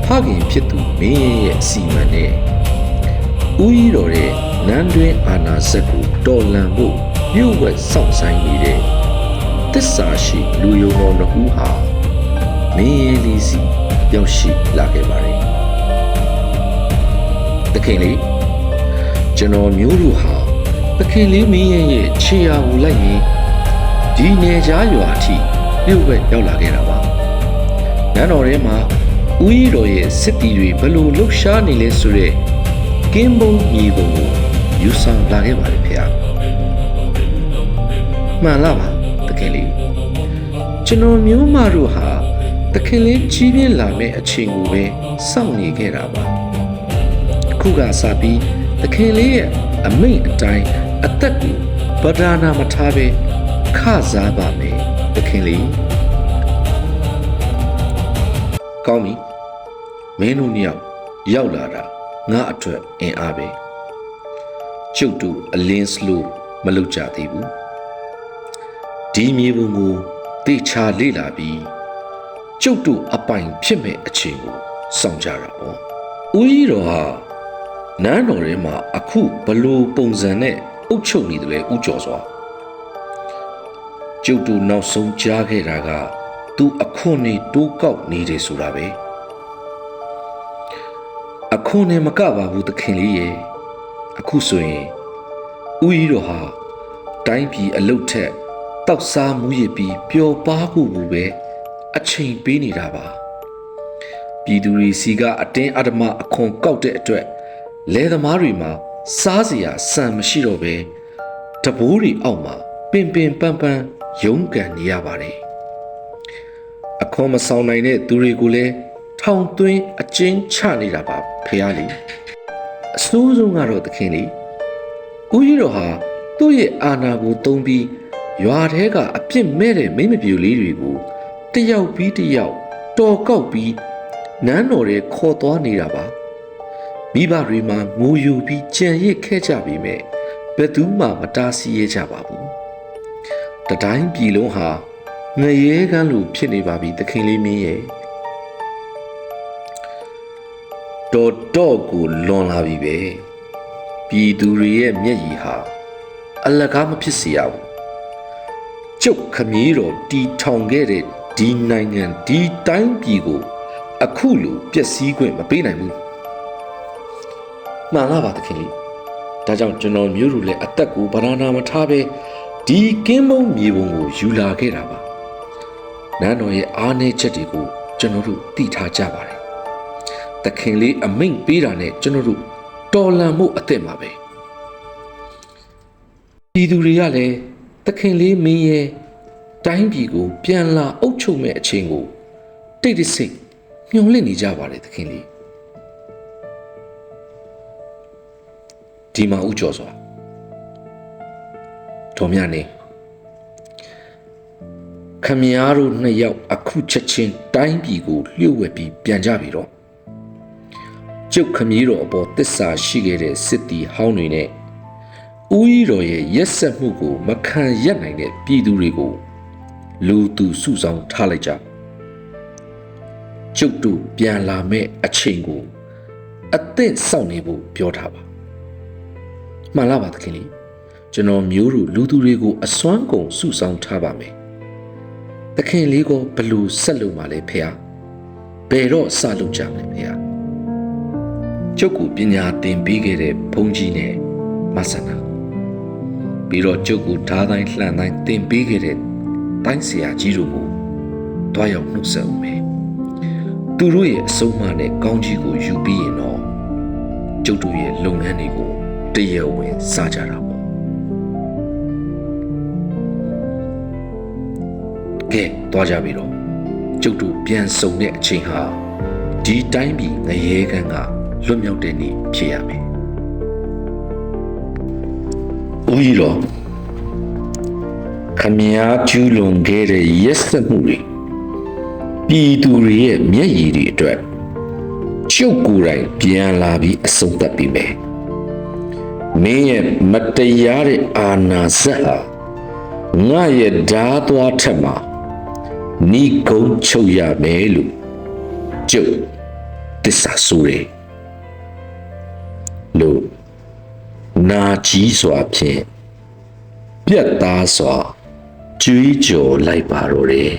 ဖခင်ဖြစ်သူမင်းရဲ့အစီအမံနဲ့ဦးကြီးတော်ရဲ့နန်းတွင်အာနာစက်ကိုတော်လှန်ဖို့မြို့ဝက်စောင့်ဆိုင်နေတဲ့သစ္စာရှိလူယုံတော်နှစ်ဦးဟာမင်းရဲ့လေးစီရောက်ရှိလာခဲ့ပါတယ်။သခင်လေးကျွန်တော်မျိုးတို့ဟာသခင်လေးမင်းရဲ့ခြေရာကိုလိုက်ရင်ဒီနေကြားရွာအထိမြို့ဝက်ရောက်လာခဲ့တာပါ။နန်းတော်ထဲမှာဦးကြီးတော်ရဲ့စစ်တီတွေဘလို့လှုပ်ရှားနေလဲဆိုတဲ့ကင်းဘုံမြေပုံကိုယူဆောင်လာခဲ့ပါတယ်ဖေ။မှန်လားပါသခင်လေးကျွန်တော်မျိုးမတို့ဟာသခင်လေးကြီးပြင်းလာမယ့်အချိန်ကိုပဲစောင့်နေခဲ့တာပါအခုကစပြီးသခင်လေးရဲ့အမိန့်အတိုင်းအသက်ကိုဗဒနာမထားပဲခစားပါမယ်သခင်လေးကောင်းပြီမင်းတို့နှစ်ယောက်ရောက်လာတာငါအတွက်အင်အားပဲကျုပ်တို့အလင်းစလို့မလုပ်ကြသေးဘူးဒီမြေပုံကိုတေချာလေ့လာပြီးကျုပ်တို့အပိုင်ဖြစ်မဲ့အချိန်ကိုစောင့်ကြတာပေါ့ဦးကြီးတော်ဟာနန်းတော်ထဲမှာအခုဘလို့ပုံစံနဲ့အုပ်ချုပ်နေတယ်လဲဦးကျော်စွာကျုပ်တို့နောက်ဆုံးကြားခဲ့တာကသူအခွန်နေတိုးကောက်နေတယ်ဆိုတာပဲအခွန်နေမကပါဘူးသခင်လေးရဲ့အခုဆိုရင်ဦးကြီးတော်ဟာတိုင်းပြည်အလုတ်ထက်တောက်စားမှုရပြီးပျော်ပါဖို့ဘူးပဲအချိန်ပေးနေတာပါပြည်သူတွေစီကအတင်းအဓမ္မအခွန်ကောက်တဲ့အတွက်လယ်သမားတွေမှာစားစရာဆန်မရှိတော့ပဲတဘိုးတွေအောက်မှာပင်ပင်ပန်းပန်းရုန်းကန်နေရပါတယ်အခွန်မဆောင်နိုင်တဲ့သူတွေကိုလည်းထောင်သွင်းအကျဉ်းချနေတာပါဖေရလေးအဆိုးဆုံးကတော့သခင်လေးဦးကြီးတော်ဟာသူ့ရဲ့အာဏာကိုသုံးပြီးရွာထဲကအပြစ်မဲ့တဲ့မိမပြူလေးတွေကိုတယောက်ပြီးတယောက်တော်ကောက်ပြီးနန်းတော်ထဲခေါ်သွားနေတာပါမိဘတွေမှာငိုယူပြီးကြံရစ်ခဲ့ကြပြီမဲ့ဘယ်သူမှမတားဆီးရကြပါဘူးတတိုင်းပြည်လုံးဟာငရဲကန်းလိုဖြစ်နေပါပြီသခင်လေးမင်းရဲ့တော်ကိုလွန်လာပြီပဲပြည်သူတွေရဲ့မျက်ရည်ဟာအလကားမဖြစ်စေရဘူးကျုပ်ခမည်းတော်တီထောင်ခဲ့တဲ့ဒီနိုင်ငံဒီတိုင်းပြည်ကိုအခုလိုပျက်စီးခွင့်မပေးနိုင်ဘူးမှန်လားပါသခင်လေးဒါကြောင့်ကျွန်တော်မျိုးတို့လည်းအသက်ကိုဗဒနာမထားပဲဒီကင်းမုံမြေပုံကိုယူလာခဲ့တာပါနန်းတော်ရဲ့အားနည်းချက်တွေကိုကျွန်တော်တို့သိထားကြပါတယ်သခင်လေးအမိန့်ပေးတာနဲ့ကျွန်တော်တို့တော်လန်မှုအသက်မှာပဲပြည်သူတွေကလည်းသခင်လေးမင်းရဲ့တိုင်းပြည်ကိုပြန်လာအုပ်ချုပ်မဲ့အချိန်ကိုတိတ်တဆိတ်မျှော်လင့်နေကြပါတယ်သခင်လေးဒီမှာဦးကျော်စွာတော်မြတ်နေခမည်းတော်နှစ်ယောက်အခုချက်ချင်းတိုင်းပြည်ကိုလျှို့ဝှက်ပြီးပြန်ကြပြီတော့ကျုပ်ခမည်းတော်အပေါ်သစ္စာရှိခဲ့တဲ့စစ်တီဟောင်းတွေနဲ့ဦးကြီးတော်ရဲ့ရက်စက်မှုကိုမခံရပ်နိုင်တဲ့ပြည်သူတွေကိုလူသူစုဆောင်ထားလိုက်ကြကျုပ်တို့ပြန်လာမဲ့အချိန်ကိုအသင့်စောင့်နေဖို့ပြောထားပါမှန်လားပါသခင်လေးကျွန်တော်မျိုးတို့လူသူတွေကိုအစွမ်းကုန်စုဆောင်ထားပါမယ်သခင်လေးကိုဘလို့ဆက်လုပ်မှလဲဖေဟာဘယ်တော့စလုပ်ကြမလဲဖေဟာကျုပ်ကိုပညာသင်ပေးခဲ့တဲ့ဘုန်းကြီးနဲ့မဆန္ဒပြီးတော့ကျုပ်ကိုဓာတိုင်းလှန်တိုင်းသင်ပေးခဲ့တဲ့တိုင်းဆရာကြီးတို့ကိုတွားရောက်နှုတ်ဆက်ဦးမယ်သူတို့ရဲ့အဆုံးအမနဲ့ကောင်းကြီးကိုယူပြီးရင်တော့ကျုပ်တို့ရဲ့လုပ်ငန်းတွေကိုတရားဝင်စကြတာပေါ့ကဲတွားကြပြီတော့ကျုပ်တို့ပြန်ဆုံတဲ့အချိန်ဟာဒီတိုင်းပြည်ငရဲကန်းကလွတ်မြောက်တဲ့နေ့ဖြစ်ရမယ်ဦးကြီးတော်ခမည်းကျူးလွန်ခဲ့တဲ့ရက်စက်မှုတွေပြည်သူတွေရဲ့မျက်ရည်တွေအတွက်ကျုပ်ကိုယ်တိုင်ပြန်လာပြီးအဆုံးသတ်ပြီးမယ်မင်းရဲ့မတရားတဲ့အာဏာစက်ဟာငါရဲ့ဓာသွားထက်မှာနီးကုန်းချုပ်ရမယ်လို့ကျုပ် တစ္ဆာဆိုးတယ်လို့နာကြီးစွာဖြင့်ပြတ်သားစွာကြွေးကြော်လိုက်ပါတော့တယ်